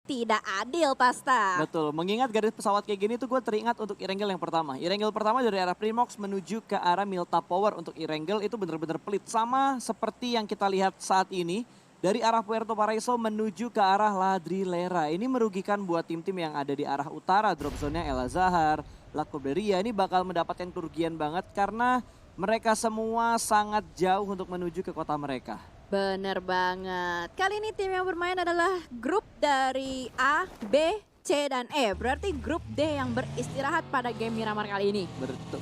Tidak adil, Pasta. Betul, mengingat garis pesawat kayak gini tuh gue teringat untuk Erangel yang pertama. Erangel pertama dari arah Primox menuju ke arah Milta Power untuk Erangel itu benar-benar pelit. Sama seperti yang kita lihat saat ini dari arah Puerto Paraiso menuju ke arah Ladrilera. Ini merugikan buat tim-tim yang ada di arah utara. Drop zone-nya El Azhar, La Cobreria ini bakal mendapatkan kerugian banget karena mereka semua sangat jauh untuk menuju ke kota mereka. Bener banget. Kali ini tim yang bermain adalah grup dari A, B, C, dan E. Berarti grup D yang beristirahat pada game Miramar kali ini.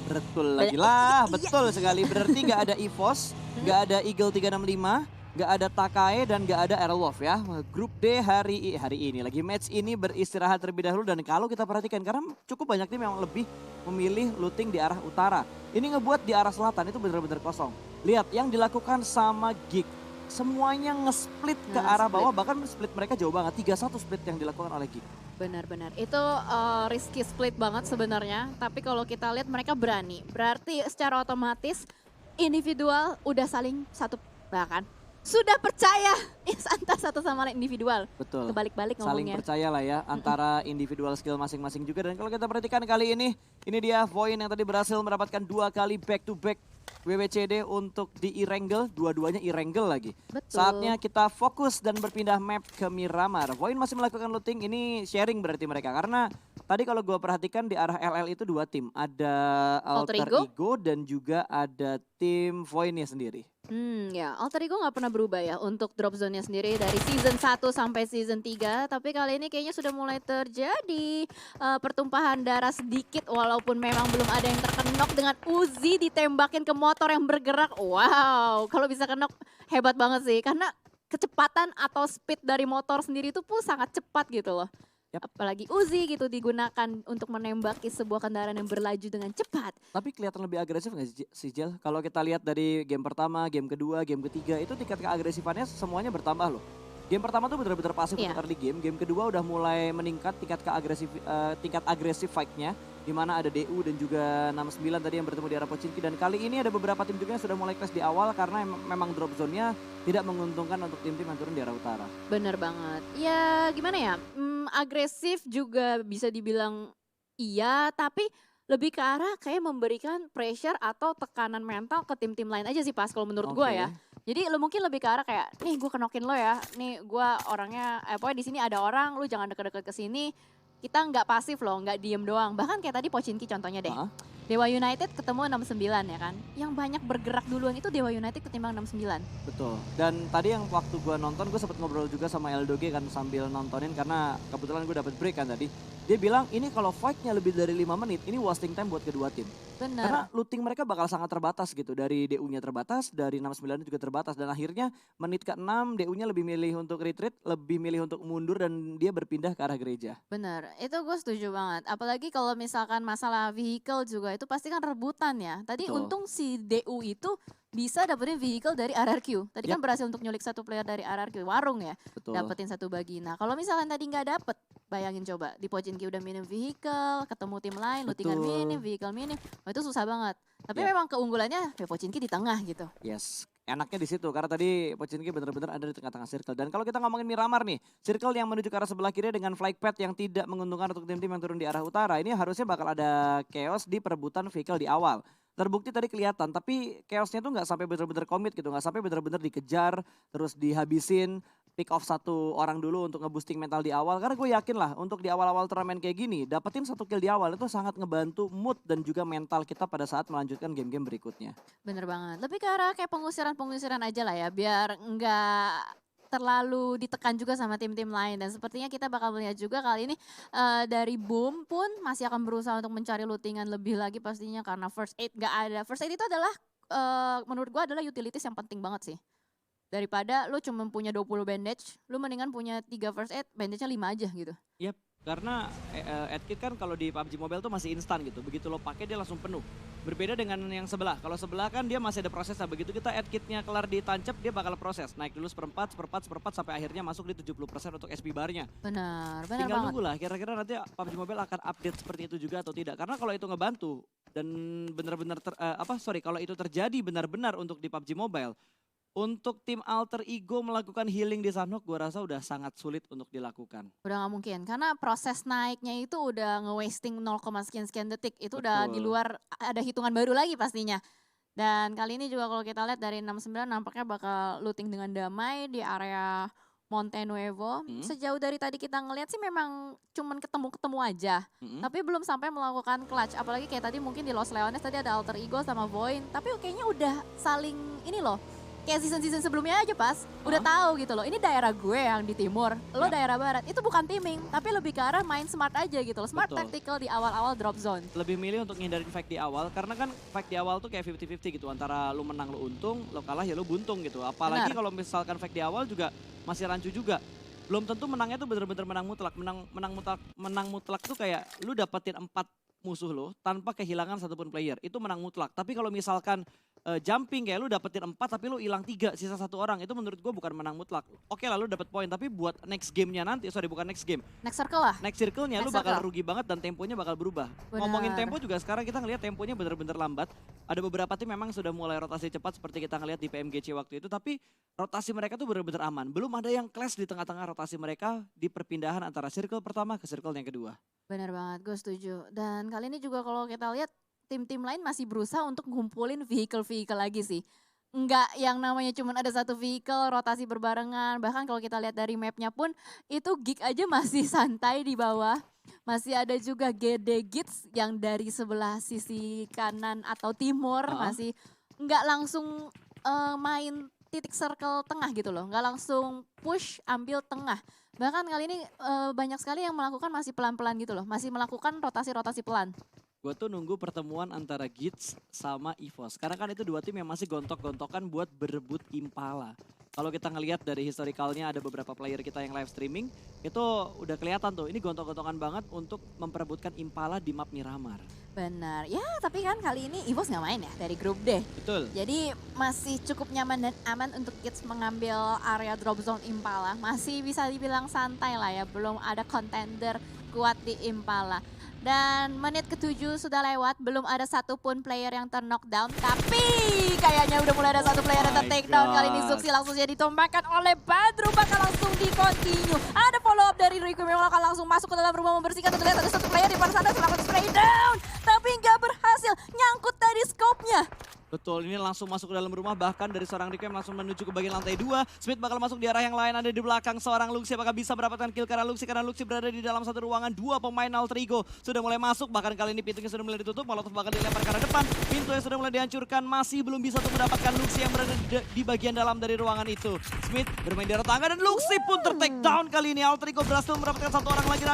Betul lagi lah, betul sekali. Berarti nggak ada EVOS, nggak ada Eagle 365, nggak ada Takae, dan nggak ada Airwolf ya. Grup D hari ini, lagi match ini beristirahat terlebih dahulu. Dan kalau kita perhatikan, karena cukup banyak tim yang lebih memilih looting di arah utara. Ini ngebuat di arah selatan itu benar-benar kosong. Lihat yang dilakukan sama Geek. Semuanya nge-split ke arah bawah, bahkan split mereka jauh banget. 3-1 split yang dilakukan oleh Geek. Benar-benar, itu risky split banget sebenarnya. Tapi kalau kita lihat mereka berani. Berarti secara otomatis individual udah saling satu, bahkan sudah percaya antar satu sama lain individual. Betul. Kebalik-balik Saling ngomongnya. percaya lah ya antara individual skill masing-masing juga. Dan kalau kita perhatikan kali ini dia Voin yang tadi berhasil mendapatkan 2 kali back to back WWCD untuk di Erangel, dua-duanya Erangel lagi. Betul. Saatnya kita fokus dan berpindah map ke Miramar. Voin masih melakukan looting, ini sharing berarti mereka. Karena tadi kalau gue perhatikan di arah LL itu 2 tim. Ada Alter Ego dan juga ada tim Voinnya sendiri. Ya, Alter Ego nggak pernah berubah ya untuk drop zone-nya sendiri dari season 1 sampai season 3. Tapi kali ini kayaknya sudah mulai terjadi pertumpahan darah sedikit walaupun memang belum ada yang terkenok dengan Uzi ditembakin ke motor yang bergerak. Wow, kalau bisa kenok hebat banget sih karena kecepatan atau speed dari motor sendiri itu pun sangat cepat gitu loh. Yap. Apalagi Uzi gitu digunakan untuk menembaki sebuah kendaraan yang berlaju dengan cepat. Tapi kelihatan lebih agresif nggak sih Jel? Kalau kita lihat dari game pertama, game kedua, game ketiga itu tingkat keagresifannya semuanya bertambah loh. Game pertama tuh benar-benar pasif untuk early game. Game kedua udah mulai meningkat tingkat agresif fight-nya. Di mana ada DU dan juga 69 tadi yang bertemu di arah Pochinki. Dan kali ini ada beberapa tim juga yang sudah mulai clash di awal karena memang drop zone-nya tidak menguntungkan untuk tim-tim yang turun di arah utara. Bener banget. Ya gimana ya, agresif juga bisa dibilang iya, tapi lebih ke arah kayak memberikan pressure atau tekanan mental ke tim-tim lain aja sih pas kalau menurut gue ya. Jadi lu mungkin lebih ke arah kayak, nih gue kenokin lo ya, nih gue orangnya, pokoknya di sini ada orang, lu jangan deket-deket ke sini. Kita nggak pasif loh, nggak diem doang. Bahkan kayak tadi Pochinki contohnya deh. Dewa United ketemu 69 ya kan. Yang banyak bergerak duluan itu Dewa United ketimbang 69. Betul. Dan tadi yang waktu gue nonton, gue sempat ngobrol juga sama Eldoge kan sambil nontonin karena kebetulan gue dapet break kan tadi. Dia bilang ini kalau fight-nya lebih dari 5 menit, ini wasting time buat kedua tim. Bener. Karena looting mereka bakal sangat terbatas gitu. Dari DU-nya terbatas, dari 69 juga terbatas. Dan akhirnya menit ke-6 DU-nya lebih milih untuk retreat, lebih milih untuk mundur dan dia berpindah ke arah gereja. Bener, itu gue setuju banget. Apalagi kalau misalkan masalah vehicle juga itu pasti kan rebutan ya. Tadi untung si DU itu bisa dapetin vehicle dari RRQ. Tadi kan berhasil untuk nyulik satu player dari RRQ, Warung ya. Betul. Dapetin satu bagi. Nah kalau misalkan tadi nggak dapet, bayangin coba. Di Pochinki udah minim vehicle, ketemu tim lain, lootingan minim, vehicle minim. Wah, itu susah banget. Tapi memang keunggulannya Pochinki di tengah gitu. Yes. Enaknya di situ karena tadi Pochinki benar-benar ada di tengah-tengah circle. Dan kalau kita ngomongin Miramar nih, circle yang menuju ke arah sebelah kiri dengan flight path yang tidak menguntungkan untuk tim-tim yang turun di arah utara, ini harusnya bakal ada chaos di perebutan vehicle di awal. Terbukti tadi kelihatan, tapi chaosnya tuh nggak sampai benar-benar komit gitu, nggak sampai benar-benar dikejar, terus dihabisin, pick off satu orang dulu untuk ngeboosting mental di awal. Karena gue yakin lah untuk di awal-awal turnamen kayak gini, dapetin satu kill di awal itu sangat ngebantu mood dan juga mental kita pada saat melanjutkan game-game berikutnya. Bener banget, lebih ke arah kayak pengusiran-pengusiran aja lah ya, biar nggak terlalu ditekan juga sama tim-tim lain. Dan sepertinya kita bakal melihat juga kali ini dari Boom pun masih akan berusaha untuk mencari lootingan lebih lagi pastinya karena first aid nggak ada. First aid itu adalah menurut gua adalah utilities yang penting banget sih. Daripada lu cuma punya 20 bandage, lu mendingan punya 3 first aid, bandage-nya 5 aja gitu. Yap, karena Adkit kan kalau di PUBG Mobile tuh masih instan gitu. Begitu lo pakai dia langsung penuh. Berbeda dengan yang sebelah. Kalau sebelah kan dia masih ada prosesnya. Begitu kita Adkitnya kelar ditancap dia bakal proses. Naik dulu seperempat sampai akhirnya masuk di 70% untuk SP bar-nya. Benar Tinggal banget. nunggu lah kira-kira nanti PUBG Mobile akan update seperti itu juga atau tidak. Karena kalau itu ngebantu dan benar-benar kalau itu terjadi benar-benar untuk di PUBG Mobile, Untuk tim Alter Ego melakukan healing di Sanhok gue rasa udah sangat sulit untuk dilakukan. Udah nggak mungkin, karena proses naiknya itu udah nge-wasting 0, sekian detik. Itu udah di Betul. luar, ada hitungan baru lagi pastinya. Dan kali ini juga kalau kita lihat dari 69 nampaknya bakal looting dengan damai di area Monte Nuevo. Mm, Sejauh dari tadi kita ngelihat sih memang cuman ketemu-ketemu aja. mm. Tapi belum sampai melakukan clutch. Apalagi kayak tadi mungkin di Los Leones tadi ada Alter Ego sama Void. Tapi kayaknya udah saling ini loh. Kayak season-season sebelumnya aja pas. Udah Hah? tahu gitu loh. Ini daerah gue yang di timur. Lo Ya. daerah barat. Itu bukan teaming. Tapi lebih ke arah main smart aja gitu loh. Smart Betul. tactical di awal-awal drop zone. Lebih milih untuk ngindarin fight di awal karena kan fight di awal tuh kayak 50-50 gitu antara lu menang lu untung, lu kalah ya lu buntung gitu. Apalagi Benar. kalau misalkan fight di awal juga masih rancu juga. Belum tentu menangnya tuh bener-bener menang mutlak. Menang mutlak tuh kayak lu dapetin 4 musuh lo tanpa kehilangan satupun player. Itu menang mutlak. Tapi kalau misalkan jumping kayak lu dapetin 4 tapi lu hilang 3 sisa 1 orang, itu menurut gue bukan menang mutlak. Oke lah lu dapet poin tapi buat next gamenya nanti, sorry bukan next game, Next circle lah. next circle-nya lu Next bakal circle. rugi banget dan temponya bakal berubah. Benar. Ngomongin tempo juga sekarang kita ngelihat temponya bener-bener lambat. Ada beberapa tim memang sudah mulai rotasi cepat seperti kita ngelihat di PMGC waktu itu, tapi rotasi mereka tuh bener-bener aman. Belum ada yang clash di tengah-tengah rotasi mereka di perpindahan antara circle pertama ke circle yang kedua. Benar banget, gue setuju. Dan kali ini juga kalau kita lihat tim-tim lain masih berusaha untuk ngumpulin vehicle-vehicle lagi sih. Enggak yang namanya cuman ada satu vehicle, rotasi berbarengan. Bahkan kalau kita lihat dari mapnya pun itu gig aja masih santai di bawah. Masih ada juga GD Gits yang dari sebelah sisi kanan atau timur Ah. masih enggak langsung main titik circle tengah gitu loh. Enggak langsung push ambil tengah. Bahkan kali ini banyak sekali yang melakukan masih pelan-pelan gitu loh. Masih melakukan rotasi-rotasi pelan. Gue tuh nunggu pertemuan antara Gits sama EVOS. Karena kan itu dua tim yang masih gontok-gontokan buat berebut Impala. Kalau kita ngelihat dari historikalnya ada beberapa player kita yang live streaming, itu udah kelihatan tuh ini gontok-gontokan banget untuk memperebutkan Impala di map Miramar. Benar. Ya tapi kan kali ini EVOS nggak main ya dari grup D. Betul. Jadi masih cukup nyaman dan aman untuk Kids mengambil area drop zone Impala. Masih bisa dibilang santai lah ya, belum ada contender kuat di Impala. Dan menit ke-7 sudah lewat, belum ada satupun player yang ter-knockdown. Tapi kayaknya udah mulai ada satu player yang my ter-take down. Kali ini God. Zuxi langsung jadi ditumbangkan oleh Badru, bakal langsung di-continue. Ada follow up dari Rico, memang akan langsung masuk ke dalam rumah membersihkan. Terlihat ada satu player di depan sana, melakukan spray down. Tapi nggak berhasil, nyangkut dari scope-nya. Betul, ini langsung masuk ke dalam rumah, bahkan dari seorang Requiem langsung menuju ke bagian lantai 2. Smith bakal masuk di arah yang lain, ada di belakang seorang Luxi. Apakah bisa mendapatkan kill karena Luxi berada di dalam satu ruangan. 2 pemain Alter Ego sudah mulai masuk, bahkan kali ini pintunya sudah mulai ditutup. Molotov bahkan dilempar ke arah depan, pintu yang sudah mulai dihancurkan. Masih belum bisa untuk mendapatkan Luxi yang berada di bagian dalam dari ruangan itu. Smith bermain di arah tangga dan Luxi pun ter-take down kali ini. Alter Ego berhasil mendapatkan satu orang lagi,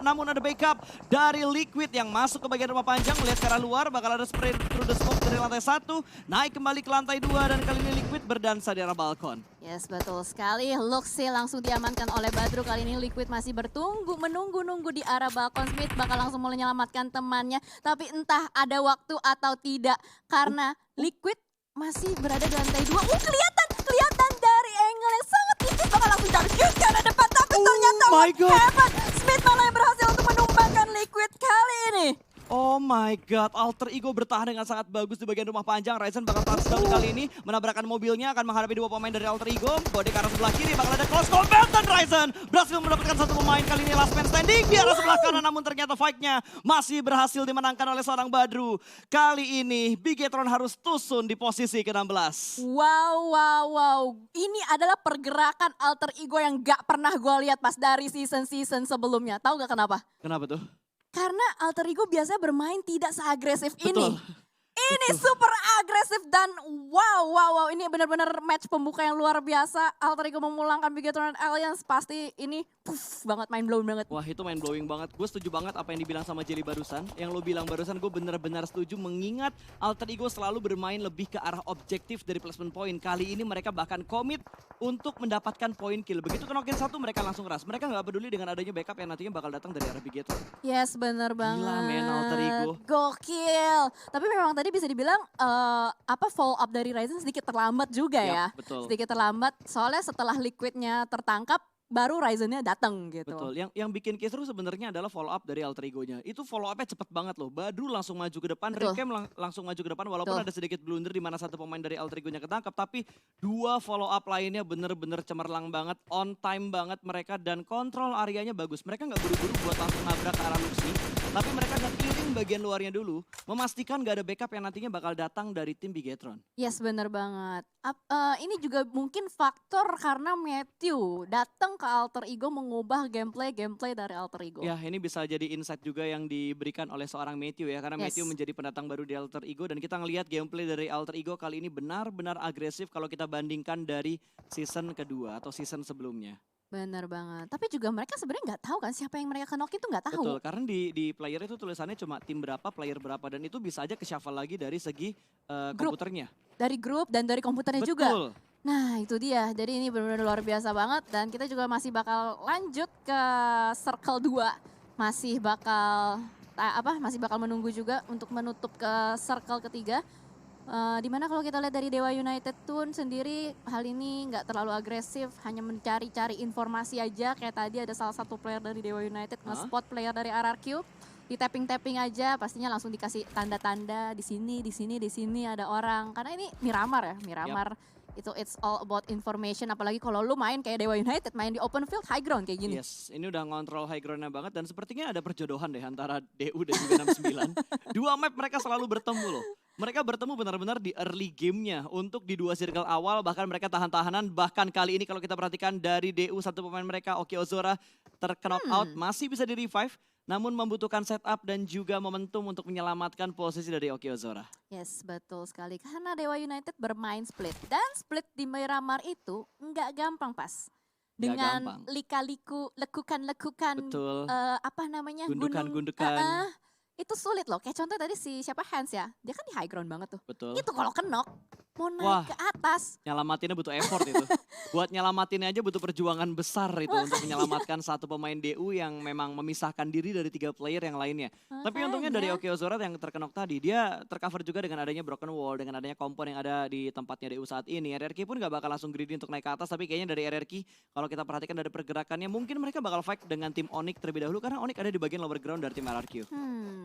namun ada backup dari Liquid yang masuk ke bagian rumah panjang. Melihat ke arah luar, bakal ada spray through the smoke dari lantai 1, naik kembali ke lantai 2 dan kali ini Liquid berdansa di arah balkon. Yes, betul sekali. Luxi langsung diamankan oleh Badru. Kali ini Liquid masih menunggu di arah balkon. Smith bakal langsung menyelamatkan temannya. Tapi entah ada waktu atau tidak. Karena Liquid masih berada di lantai 2. Kelihatan dari angle yang sangat tipis. Bakal langsung jump ke arah depan. Tapi ternyata my what God. happened? Smith malah yang berhasil untuk menumbangkan Liquid kali ini. Oh my god, Alter Ego bertahan dengan sangat bagus di bagian rumah panjang. Ryzen bakal touchdown kali ini, menabrakkan mobilnya, akan menghadapi 2 pemain dari Alter Ego. Body ke arah sebelah kiri, bakal ada close combat dan Ryzen berhasil mendapatkan 1 pemain. Kali ini last man standing di arah sebelah kanan, namun ternyata fight-nya masih berhasil dimenangkan oleh seorang Badru. Kali ini Bigetron harus tusun di posisi ke-16. Wow. Ini adalah pergerakan Alter Ego yang gak pernah gue lihat pas dari season-season sebelumnya. Tahu gak kenapa? Kenapa tuh? Karena Alter Ego biasanya bermain tidak seagresif ini. Betul. Ini super agresif dan wow. Ini benar-benar match pembuka yang luar biasa. Alter Ego memulangkan Bigetron Alliance, pasti ini banget, mind blown banget. Wah itu mind blowing banget. Gue setuju banget apa yang dibilang sama Jelly barusan. Yang lo bilang barusan gue benar-benar setuju. Mengingat Alter Ego selalu bermain lebih ke arah objektif dari placement point. Kali ini mereka bahkan komit untuk mendapatkan poin kill. Begitu kenokin 1 mereka langsung rush. Mereka nggak peduli dengan adanya backup yang nantinya bakal datang dari arah Bigetron. Yes, bener banget. Gila, men, Alter Ego. Gokil. Tapi memang tadi bisa dibilang follow up dari Ryzen sedikit terlambat juga ya. Betul. Sedikit terlambat soalnya setelah Liquidnya tertangkap, baru Ryzennya datang gitu. Betul, yang bikin kisruh sebenarnya adalah follow up dari alter egonya. Itu follow up-nya cepet banget loh. Badru langsung maju ke depan, Betul. Rikem langsung maju ke depan walaupun Betul. ada sedikit blunder di mana satu pemain dari alter egonya ketangkap. Tapi dua follow up lainnya bener-bener cemerlang banget, on time banget mereka dan kontrol areanya bagus. Mereka nggak buru-buru buat langsung nabrak ke arah Luxi. Tapi mereka nge-clearing bagian luarnya dulu, memastikan gak ada backup yang nantinya bakal datang dari tim Bigetron. Yes, bener banget. Ini juga mungkin faktor karena Matthew datang ke alter ego mengubah gameplay dari alter ego. Ya, ini bisa jadi insight juga yang diberikan oleh seorang Matthew ya. Karena Yes. Matthew menjadi pendatang baru di alter ego. Dan kita ngelihat gameplay dari alter ego kali ini benar-benar agresif kalau kita bandingkan dari season kedua atau season sebelumnya. Bener banget. Tapi juga mereka sebenarnya nggak tahu kan siapa yang mereka knock itu nggak tahu. Betul, karena di player itu tulisannya cuma tim berapa, player berapa. Dan itu bisa aja ke-shuffle lagi dari segi Grup. komputernya. Dari grup dan dari komputernya juga. Betul. Nah itu dia, jadi ini benar-benar luar biasa banget dan kita juga masih bakal lanjut ke circle 2. Masih bakal menunggu juga untuk menutup ke circle ketiga. Dimana kalau kita lihat dari Dewa United Toon sendiri hal ini nggak terlalu agresif, hanya mencari-cari informasi aja. Kayak tadi ada salah satu player dari Dewa United nge-spot player dari RRQ, di tapping aja pastinya langsung dikasih tanda-tanda di sini ada orang. Karena ini Miramar ya, Miramar. Itu it's all about information, apalagi kalau lu main kayak Dewa United, main di open field high ground kayak gini. Yes, ini udah ngontrol high ground-nya banget dan sepertinya ada perjodohan deh antara DU dan juga 69. Dua map mereka selalu bertemu loh. Mereka bertemu benar-benar di early game-nya untuk di dua circle awal, bahkan mereka tahan-tahanan. Bahkan kali ini kalau kita perhatikan dari DU satu pemain mereka, Oki Ozora terknock out, masih bisa di revive. Namun membutuhkan setup dan juga momentum untuk menyelamatkan posisi dari Oki Ozora. Yes, betul sekali. Karena Dewa United bermain split. Dan split di Miramar itu nggak gampang pas. Nggak Dengan gampang. lika-liku, lekukan-lekukan, Betul. gunung. Gundukan-gundukan. Itu sulit loh. Kayak contoh tadi si siapa Hans ya. Dia kan di high ground banget tuh. Betul. Itu kalau kenok, mau naik Wah. ke atas. Nyelamatinnya butuh effort itu. Buat nyelamatinnya aja butuh perjuangan besar itu untuk menyelamatkan satu pemain DU yang memang memisahkan diri dari 3 player yang lainnya. Tapi untungnya dari Oki Ozora yang terkenok tadi, dia tercover juga dengan adanya broken wall, dengan adanya kompon yang ada di tempatnya DU saat ini. RRQ pun gak bakal langsung greedy untuk naik ke atas, tapi kayaknya dari RRQ kalau kita perhatikan dari pergerakannya, mungkin mereka bakal fight dengan tim Onyx terlebih dahulu karena Onyx ada di bagian lower ground dari tim RRQ.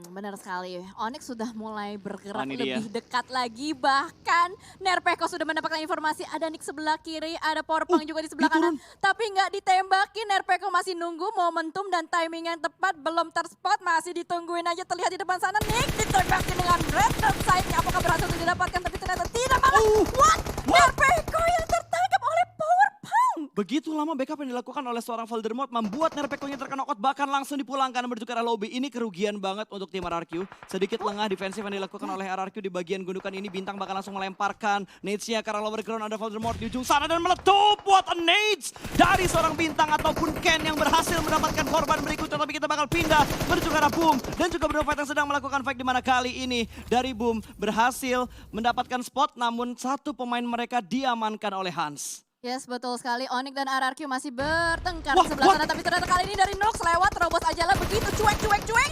Benar sekali. Onyx sudah mulai bergerak ini lebih dekat lagi. Bahkan Nerpeko sudah mendapatkan informasi ada Nick sebelah kiri, ada Porpang juga di sebelah kanan. Tapi nggak ditembakin, Nerpeko masih nunggu momentum dan timing yang tepat. Belum terspot, masih ditungguin aja terlihat di depan sana. Nick ditembakin dengan red side-nya. Apakah berhasil untuk didapatkan? Tapi ternyata tidak malah. What? Nerpeko yang tertangkap oleh Porpang. Begitu lama backup yang dilakukan oleh seorang Voldemort membuat Nerpeko-nya terkena out, bahkan langsung dipulangkan menuju ke arah lobby. Ini kerugian banget untuk tim RRQ. Sedikit lengah defensif yang dilakukan oleh RRQ di bagian gundukan ini. Bintang bakal langsung melemparkan nades-nya ke arah lower ground. Ada Voldemort di ujung sana dan meletup. What a nades dari seorang Bintang ataupun Ken yang berhasil mendapatkan korban berikutnya. Tapi kita bakal pindah menuju ke arah Boom. Dan juga Fight yang sedang melakukan fight di mana kali ini dari Boom berhasil mendapatkan spot. Namun satu pemain mereka diamankan oleh Hans. Yes, betul sekali. Onyx dan RRQ masih bertengkar di sebelah sana. Tapi ternyata kali ini dari Nox lewat, terobos aja lah begitu. Cuek.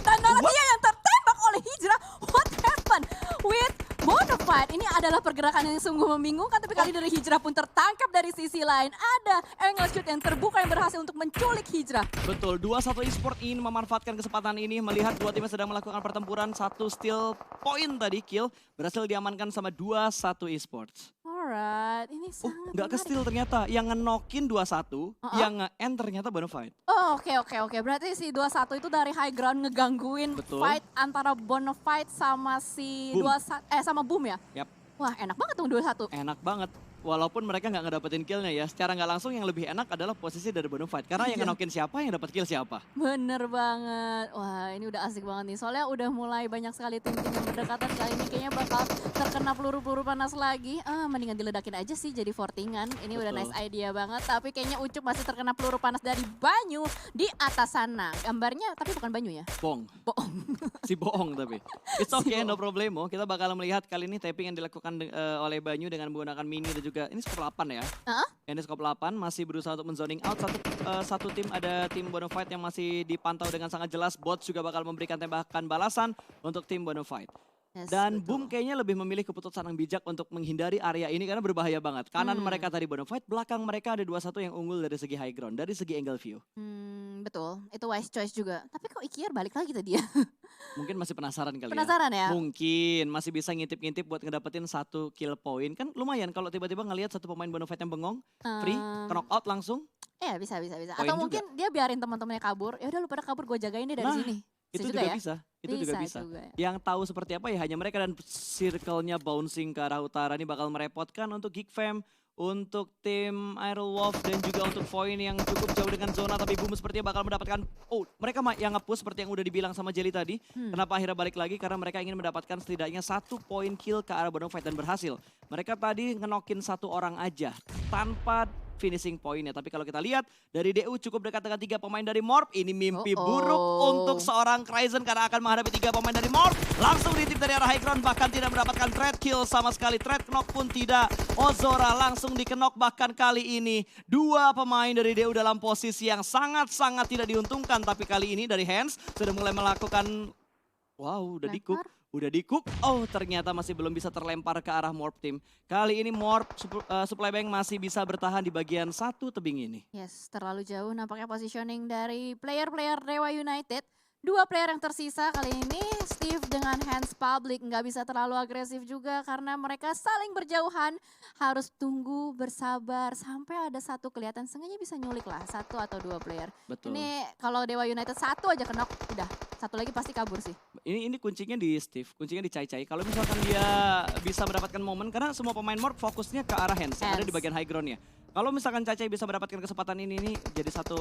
Dan malah dia yang tertembak oleh Hijrah. What happened with Bonafide? Ini adalah pergerakan yang sungguh membingungkan. Tapi kali dari Hijrah pun tertangkap dari sisi lain. Ada angle shoot yang terbuka yang berhasil untuk menculik Hijrah. Betul, 2-1 Esport ingin memanfaatkan kesempatan ini. Melihat dua timnya sedang melakukan pertempuran. Satu steal point tadi, kill. Berhasil diamankan sama 2-1 Esports. Alright, ini sangat Nggak ke menarik. steal ternyata. Yang ngenokin 2-1, yang nge-end ternyata Bonafide. Oh, oke. Berarti si 21 itu dari high ground ngegangguin Betul. fight antara Bonafide sama si Boom. sama Boom ya? Yap, Wah, enak banget tuh 21. enak banget. Walaupun mereka nggak ngedapetin killnya ya, secara nggak langsung yang lebih enak adalah posisi dari Bonafide. Karena yang ngenokin siapa, yang dapat kill siapa. Bener banget. Wah, ini udah asik banget nih. Soalnya udah mulai banyak sekali tim-tim yang berdekatan. Kali ini kayaknya bakal terkena peluru-peluru panas lagi. Mendingan diledakin aja sih jadi fortingan. Ini udah Betul. nice idea banget. Tapi kayaknya Ucup masih terkena peluru panas dari Banyu di atas sana. Gambarnya tapi bukan Banyu ya? Bohong. Bohong. Si bohong tapi. It's okay, no problemo. Kita bakal melihat kali ini tapping yang dilakukan oleh Banyu dengan menggunakan mini dan juga ini skop 8 ya. Ini skop 8 masih berusaha untuk menzoning out satu tim, ada tim Bonafide yang masih dipantau dengan sangat jelas. Bot juga bakal memberikan tembakan balasan untuk tim Bonafide. Yes, Dan Boom betul. kayaknya lebih memilih keputusan yang bijak untuk menghindari area ini karena berbahaya banget. Kanan mereka tadi bonafide, belakang mereka ada 2-1 yang unggul dari segi high ground, dari segi angle view. Betul, itu wise choice juga. Tapi kok Ikiar balik lagi tadi ya? Mungkin masih penasaran kali ya. Penasaran ya? Mungkin masih bisa ngintip-ngintip buat ngedapetin 1 kill point. Kan lumayan kalau tiba-tiba ngelihat satu pemain bonafide yang bengong, free, knock out langsung. Iya bisa bisa bisa. Poin Atau juga. mungkin dia biarin teman-temannya kabur. Ya udah lu pada kabur gue jagain deh dari Nah, sini. Itu juga juga ya? bisa, itu juga bisa. juga ya. Yang tahu seperti apa ya hanya mereka dan circle-nya bouncing ke arah utara ini bakal merepotkan untuk Geek Fam, untuk tim Iron Wolf dan juga untuk Void yang cukup jauh dengan zona tapi Boom sepertinya bakal mendapatkan mereka yang nge-push seperti yang udah dibilang sama Jelly tadi. Kenapa akhirnya balik lagi? Karena mereka ingin mendapatkan setidaknya 1 poin kill ke arah bonafide dan berhasil. Mereka tadi ngenokin 1 orang aja tanpa finishing pointnya. Tapi kalau kita lihat dari DU cukup dekat dengan 3 pemain dari Morp. Ini mimpi buruk untuk seorang Cryzen karena akan menghadapi 3 pemain dari Morp. Langsung ditip dari arah high ground bahkan tidak mendapatkan trade kill sama sekali. Trade knock pun tidak. Ozora langsung dikenok bahkan kali ini 2 pemain dari DU dalam posisi yang sangat-sangat tidak diuntungkan. Tapi kali ini dari Hands sudah mulai melakukan udah dikuk. Udah dikuk, ternyata masih belum bisa terlempar ke arah Morp Team. Kali ini Morp Supply Bank masih bisa bertahan di bagian 1 tebing ini. Yes, terlalu jauh nampaknya positioning dari player-player Dewa United. 2 player yang tersisa kali ini, Steve dengan Hands Public nggak bisa terlalu agresif juga karena mereka saling berjauhan. Harus tunggu, bersabar sampai ada satu kelihatan sengaja bisa nyulik lah 1 atau 2 player. Betul. Ini kalau Dewa United 1 aja kenok, udah 1 lagi pasti kabur sih. Ini kuncinya di Steve, kuncinya di Cai. Kalau misalkan dia bisa mendapatkan momen, karena semua pemain Morp fokusnya ke arah Hands yang ada di bagian high groundnya. Kalau misalkan Cai bisa mendapatkan kesempatan ini jadi satu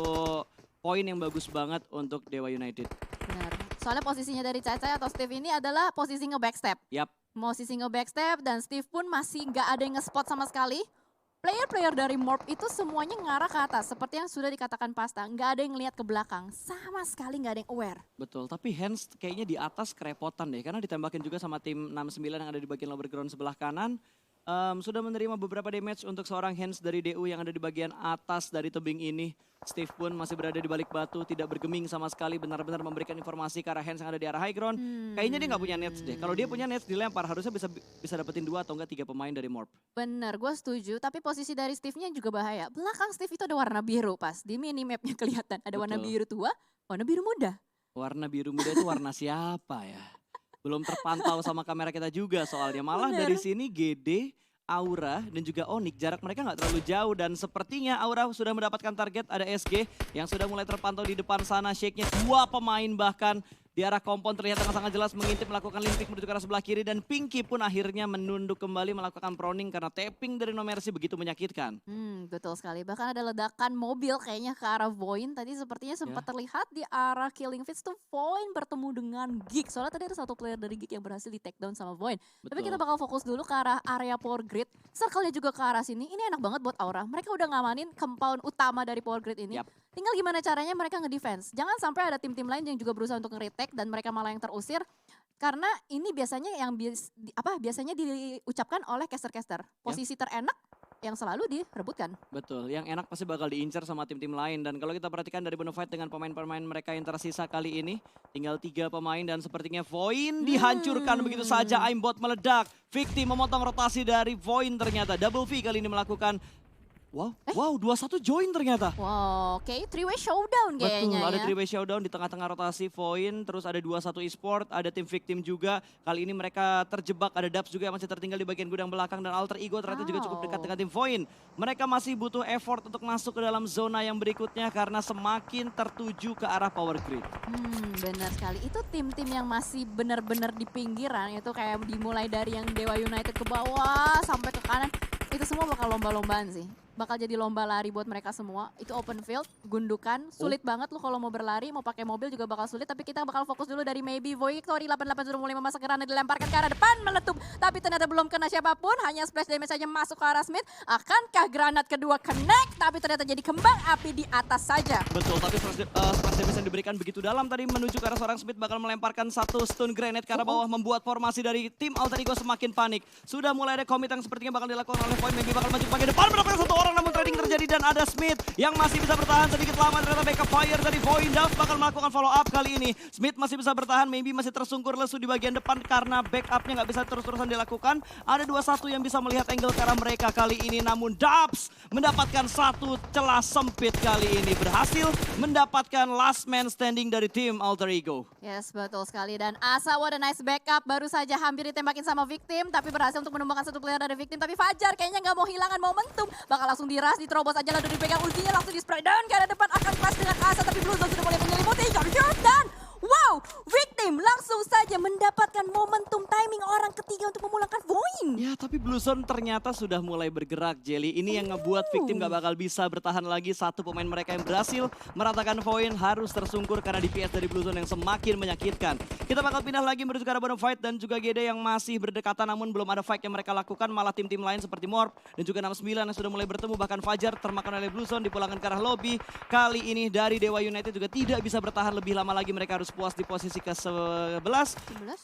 poin yang bagus banget untuk Dewa United. Benar. Soalnya posisinya dari Caca atau Steve ini adalah posisi nge-backstep. Yap. Posisi nge-backstep dan Steve pun masih nggak ada yang nge-spot sama sekali. Player-player dari Morp itu semuanya ngarah ke atas. Seperti yang sudah dikatakan Pasta. Nggak ada yang lihat ke belakang. Sama sekali nggak ada yang aware. Betul, tapi Hands kayaknya di atas kerepotan deh. Karena ditembakin juga sama tim 69 yang ada di bagian lower ground sebelah kanan. Sudah menerima beberapa damage untuk seorang Hands dari DU yang ada di bagian atas dari tebing ini. Steve pun masih berada di balik batu, tidak bergeming sama sekali, benar-benar memberikan informasi ke arah Hands yang ada di arah high ground. Kayaknya dia nggak punya nets deh. Kalau dia punya nets dilempar, harusnya bisa dapetin 2 atau enggak 3 pemain dari Morp. Bener, gue setuju. Tapi posisi dari Steve-nya juga bahaya. Belakang Steve itu ada warna biru pas. Di minimapnya kelihatan. Ada warna Betul. biru tua, warna biru muda. Warna biru muda itu warna siapa ya? Belum terpantau sama kamera kita juga soalnya. Malah dari sini GD, Aura dan juga Onyx jarak mereka nggak terlalu jauh dan sepertinya Aura sudah mendapatkan target, ada SG yang sudah mulai terpantau di depan sana. Shake-nya 2 pemain bahkan di arah kompon terlihat dengan sangat jelas mengintip melakukan limpik menuju ke arah sebelah kiri dan Pinky pun akhirnya menunduk kembali melakukan proning karena tapping dari No Mercy begitu menyakitkan. Betul sekali. Bahkan ada ledakan mobil kayaknya ke arah Void. Tadi sepertinya sempat terlihat di arah Killing Fields tuh Void bertemu dengan Geek. Soalnya tadi ada 1 player dari Geek yang berhasil di take down sama Void. Tapi kita bakal fokus dulu ke arah area Power Grid. Circle-nya juga ke arah sini. Ini enak banget buat Aura. Mereka udah ngamanin compound utama dari Power Grid ini. Tinggal gimana caranya mereka ngedefense. Jangan sampai ada tim-tim lain yang juga berusaha untuk nge-retake dan mereka malah yang terusir. Karena ini biasanya yang biasanya diucapkan oleh caster-caster. Posisi terenak yang selalu direbutkan. Betul, yang enak pasti bakal diincar sama tim-tim lain. Dan kalau kita perhatikan dari bonafide dengan pemain-pemain mereka yang tersisa kali ini. Tinggal 3 pemain dan sepertinya Void dihancurkan begitu saja. Aimbot meledak, Victim memotong rotasi dari Void ternyata. Double V kali ini melakukan Wow, 2-1 join ternyata. Wow, oke, 3-way showdown kayaknya. Betul, ada ya. 3-way showdown di tengah-tengah rotasi Void, terus ada 2-1 esport, ada tim Victim juga. Kali ini mereka terjebak, ada Dubs juga yang masih tertinggal di bagian gudang belakang dan Alter Ego ternyata juga cukup dekat dengan tim Void. Mereka masih butuh effort untuk masuk ke dalam zona yang berikutnya karena semakin tertuju ke arah Power Grid. Benar sekali. Itu tim-tim yang masih benar-benar di pinggiran, itu kayak dimulai dari yang Dewa United ke bawah sampai ke kanan. Itu semua bakal lomba-lombaan sih. Bakal jadi lomba lari buat mereka semua. Itu open field, gundukan, sulit banget lu kalau mau berlari, mau pakai mobil juga bakal sulit. Tapi kita bakal fokus dulu dari maybe Victory 88 sudah mulai memasak granat dilemparkan ke arah depan, meletup. Tapi ternyata belum kena siapapun, hanya splash damage saja masuk ke arah Smith. Akankah granat kedua connect? Tapi ternyata jadi kembang api di atas saja. Betul, tapi splash damage yang diberikan begitu dalam tadi menuju ke arah seorang Smith bakal melemparkan 1 stun grenade ke arah bawah, membuat formasi dari tim Alter Ego semakin panik. Sudah mulai ada commit yang sepertinya bakal dilakukan oleh Void, maybe bakal maju ke bagian depan mendapatkan 1 orang namun trading terjadi dan ada Smith yang masih bisa bertahan sedikit lama. Ternyata backup fire dari Void. Duff bakal melakukan follow up kali ini. Smith masih bisa bertahan, maybe masih tersungkur lesu di bagian depan karena backupnya nggak bisa terus-terusan dilakukan. Ada 2-1 yang bisa melihat angle ke arah mereka kali ini, namun Dubs mendapatkan satu celah sempit kali ini. Berhasil mendapatkan last man standing dari tim Alter Ego. Yes, betul sekali. Dan Asa, what a nice backup. Baru saja hampir ditembakin sama Victim, tapi berhasil untuk menemukan satu player dari Victim. Tapi Fajar kayaknya nggak mau hilangkan momentum. Bakal langsung diras, diterobos aja lalu dipegang ultinya, langsung di spray down ke arah depan. Akan clash dengan Asa, tapi Blue Zone sudah mulai menyelimuti. Dan wow, Victim langsung saja mendapatkan momentum timing orang ketiga untuk memulangkan Void. Ya, tapi Blue Zone ternyata sudah mulai bergerak, Jelly. Ini yang ngebuat Victim gak bakal bisa bertahan lagi. Satu pemain mereka yang berhasil meratakan Void harus tersungkur karena DPS dari Blue Zone yang semakin menyakitkan. Kita bakal pindah lagi menuju ke arah Bonafide dan juga GD yang masih berdekatan namun belum ada fight yang mereka lakukan. Malah tim-tim lain seperti Morph dan juga 69 yang sudah mulai bertemu. Bahkan Fajar termakan oleh Blue Zone, dipulangkan ke arah lobby. Kali ini dari Dewa United juga tidak bisa bertahan lebih lama lagi. Mereka harus puas di posisi ke-11.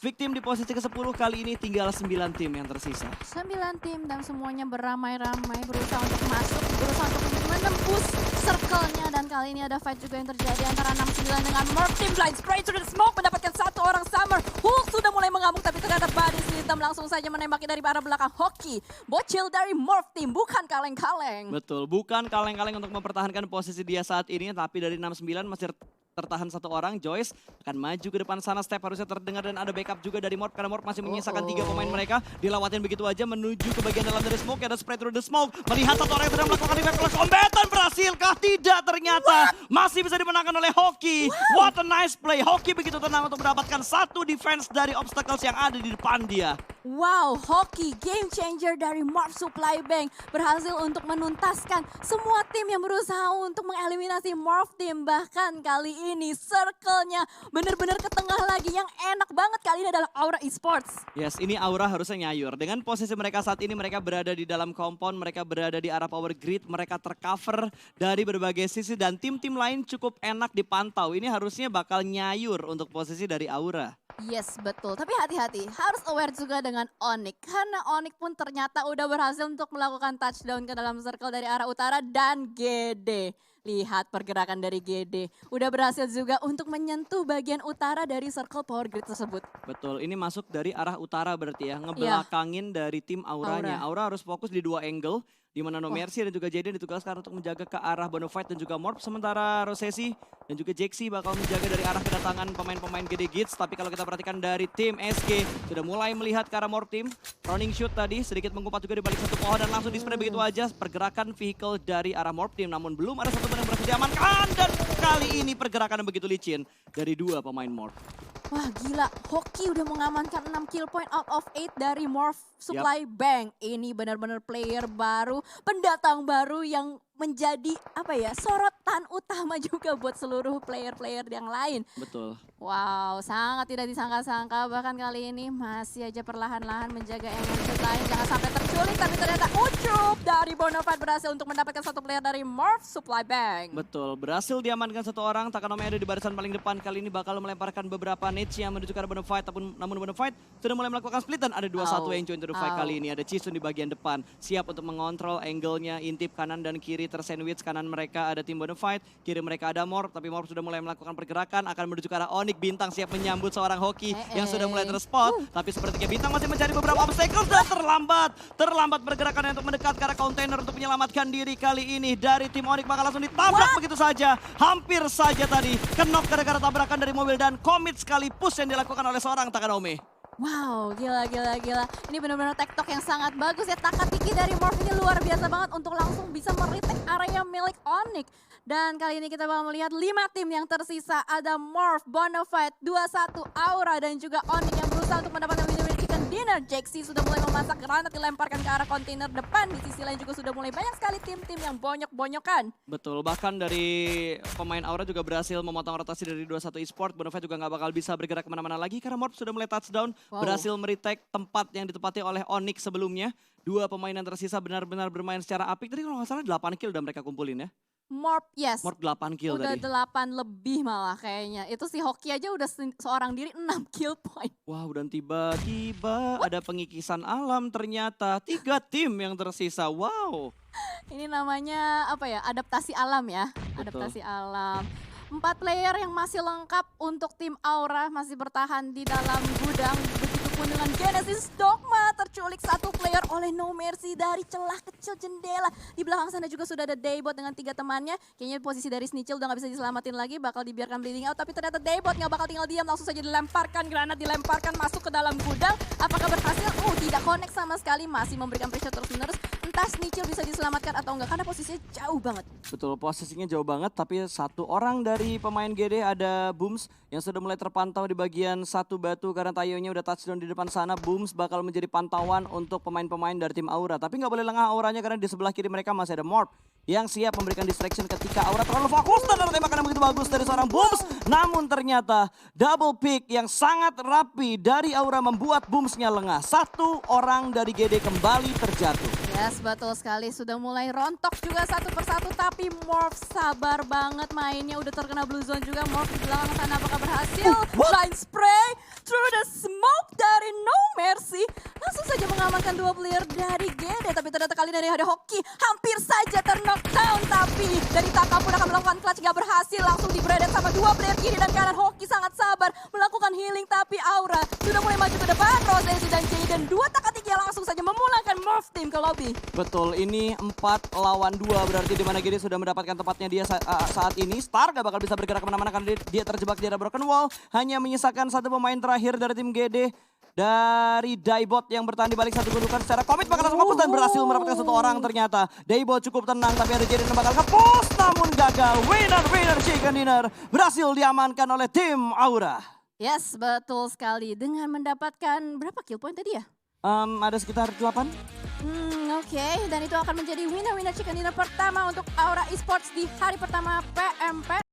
Victim di posisi ke-10. Kali ini tinggal 9 tim yang tersisa. 9 tim dan semuanya beramai-ramai berusaha untuk masuk, berusaha untuk menembus circle-nya. Dan kali ini ada fight juga yang terjadi antara 69 dengan Morph. Tim Blind Spray through the smoke mendapatkan satu orang Summer. Hulk sudah mulai mengamuk tapi ternyata Body System langsung saja menembaki dari arah belakang. Hoki, bocil dari Morph Team, bukan kaleng-kaleng. Betul, bukan kaleng-kaleng untuk mempertahankan posisi dia saat ini, tapi dari 69 masih tertahan satu orang. Joyce akan maju ke depan sana, step harusnya terdengar dan ada backup juga dari Morph karena Morph masih menyisakan 3 pemain mereka. Dilewatin begitu aja menuju ke bagian dalam dari smoke, ada spray through the smoke. Melihat satu orang yang sedang melakukan reverse combat dan berhasilkah? Tidak, ternyata masih bisa dimenangkan oleh Hoki. What a nice play. Hoki begitu tenang untuk mendapatkan satu defense dari obstacles yang ada di depan dia. Wow, Hoki game changer dari Morph Supply Bank berhasil untuk menuntaskan semua tim yang berusaha untuk mengeliminasi Morph Team. Bahkan kali ini circle-nya benar-benar ke tengah lagi. Yang enak banget kali ini adalah Aura Esports. Yes, ini Aura harusnya nyayur. Dengan posisi mereka saat ini, mereka berada di dalam compound, mereka berada di arah power grid, mereka tercover dari berbagai sisi dan tim-tim lain cukup enak dipantau. Ini harusnya bakal nyayur untuk posisi dari Aura. Yes, betul. Tapi hati-hati, harus aware juga dengan Onyx. Karena Onyx pun ternyata udah berhasil untuk melakukan touchdown ke dalam circle dari arah utara dan GD. Lihat pergerakan dari GD. Udah berhasil juga untuk menyentuh bagian utara dari circle power grid tersebut. Betul, ini masuk dari arah utara berarti ya, ngebelakangin dari tim Auranya. Aura harus fokus di 2 angle, di mana No Mercy dan juga Jaden ditugaskan untuk menjaga ke arah Bonafide dan juga Morph. Sementara Rosesi dan juga Jaxi bakal menjaga dari arah kedatangan pemain-pemain GD Gits. Tapi kalau kita perhatikan dari tim SK, sudah mulai melihat ke arah Morph Team. Running shoot tadi, sedikit mengumpat juga di balik satu pohon dan langsung di-spray begitu aja. Pergerakan vehicle dari arah Morph Team, namun belum ada satu yang berhasil diamankan. Dan kali ini pergerakan begitu licin dari 2 pemain Morph. Wah gila, Hoki udah mengamankan 6 kill point out of 8 dari Morph Supply Bank. Ini benar-benar player baru, pendatang baru yang menjadi apa ya, sorotan utama juga buat seluruh player-player yang lain. Betul. Wow, sangat tidak disangka-sangka, bahkan kali ini masih aja perlahan-lahan menjaga MNC lain jangan sampai terculik, tapi ternyata Ucup dari Bonafide berhasil untuk mendapatkan satu player dari Morph Supply Bank. Betul, berhasil diamankan satu orang. Takanome ada di barisan paling depan, kali ini bakal melemparkan beberapa nades yang menuju ke arah Bonafide, namun Bonafide sudah mulai melakukan split dan ada 2-1 yang join to the fight kali ini. Ada Chisun di bagian depan, siap untuk mengontrol angle-nya, intip kanan dan kiri tersandwich. Kanan mereka ada tim Bonafide, kiri mereka ada Morph, tapi Morph sudah mulai melakukan pergerakan, akan menuju ke arah Onyx. Bintang siap menyambut seorang Hoki yang sudah mulai terspot, tapi sepertinya Bintang masih mencari beberapa obstacles dan terlambat pergerakannya untuk mendekat ke arah kontainer untuk menyelamatkan diri. Kali ini dari tim Onyx bakal langsung ditabrak begitu saja. Hampir saja tadi kenok gara-gara tabrakan dari mobil dan komit sekali push yang dilakukan oleh seorang Takanome. Wow, gila. Ini benar-benar tektok yang sangat bagus ya. Takatiki dari Morph ini luar biasa banget untuk langsung bisa meretake area milik Onyx. Dan kali ini kita bakal melihat 5 tim yang tersisa. Ada Morph, Bonafide, 21, Aura, dan juga Onyx yang berusaha untuk mendapatkan win-win chicken dinner. Jaxi sudah mulai memasak granat dilemparkan ke arah kontainer depan. Di sisi lain juga sudah mulai banyak sekali tim-tim yang bonyok-bonyokan. Betul, bahkan dari pemain Aura juga berhasil memotong rotasi dari 21 Esport. Bonafide juga nggak bakal bisa bergerak kemana-mana lagi karena Morph sudah mulai touchdown. Berhasil meretake tempat yang ditempati oleh Onyx sebelumnya. 2 pemain yang tersisa benar-benar bermain secara apik. Tadi kalau nggak salah 8 kill udah mereka kumpulin ya. Morph, yes. Morph 8 kill Udah tadi. 8 lebih malah kayaknya. Itu si Hoki aja udah seorang diri 6 kill point. Wow, dan tiba-tiba ada pengikisan alam ternyata 3 tim yang tersisa. Wow. Ini namanya apa ya? Adaptasi alam ya. Betul. Adaptasi alam. 4 player yang masih lengkap untuk tim Aura masih bertahan di dalam gudang. Begitupun dengan Genesis Dogma terculik 1 player oleh No Mercy dari celah kecil jendela. Di belakang sana juga sudah ada Daybot dengan 3 temannya. Kayaknya posisi dari Snitchel udah gak bisa diselamatin lagi, bakal dibiarkan bleeding out. Tapi ternyata Daybot gak bakal tinggal diam, langsung saja dilemparkan granat, dilemparkan masuk ke dalam gudang. Apakah berhasil? Tidak connect sama sekali, masih memberikan pressure terus menerus. Entah Snitchel bisa diselamatkan atau enggak karena posisinya jauh banget. Betul, posisinya jauh banget, tapi 1 orang dari pemain GD ada Booms yang sudah mulai terpantau di bagian 1 batu karena Tayonya udah touchdown di depan sana. Booms bakal menjadi pantauan untuk pemain-pemain dari tim Aura. Tapi nggak boleh lengah auranya karena di sebelah kiri mereka masih ada Morph yang siap memberikan distraction ketika Aura terlalu fokus dan ada tembakan yang begitu bagus dari seorang Booms. Namun ternyata double pick yang sangat rapi dari Aura membuat Boomsnya lengah. 1 orang dari GD kembali terjatuh. Yes, betul sekali. Sudah mulai rontok juga satu persatu. Tapi Morph sabar banget mainnya. Udah terkena blue zone juga. Morph di belakang sana apakah berhasil? Blind spray through the smoke dari No Mercy. Langsung saja mengamankan 2 player dari GD. Tapi ternyata kali ini ada Hoki. Hampir saja knockdown. Tapi dari Taka pun akan melakukan clutch. Gak berhasil. Langsung di-braided sama 2 player kiri dan kanan. Hoki sangat sabar melakukan healing. Tapi Aura sudah mulai maju ke depan. Rosesi dan Jaden. 2 Taka 3 langsung saja memulangkan Morph team ke lobby. Betul, ini 4 lawan 2 berarti di mana GD sudah mendapatkan tempatnya dia saat ini. Star gak bakal bisa bergerak kemana-mana karena dia terjebak di area broken wall. Hanya menyisakan 1 pemain terakhir dari tim GD. Dari Daybot yang bertahan di balik 1 gundukan secara komit bakal langsung fokus dan berhasil mendapatkan 1 orang ternyata. Daybot cukup tenang tapi ada Jaden yang bakal ke-push namun gagal. Winner chicken dinner berhasil diamankan oleh tim Aura. Yes, betul sekali. Dengan mendapatkan berapa kill point tadi ya? Ada sekitar 8. Oke. Dan itu akan menjadi winner chicken dinner pertama untuk Aura Esports di hari pertama PMP.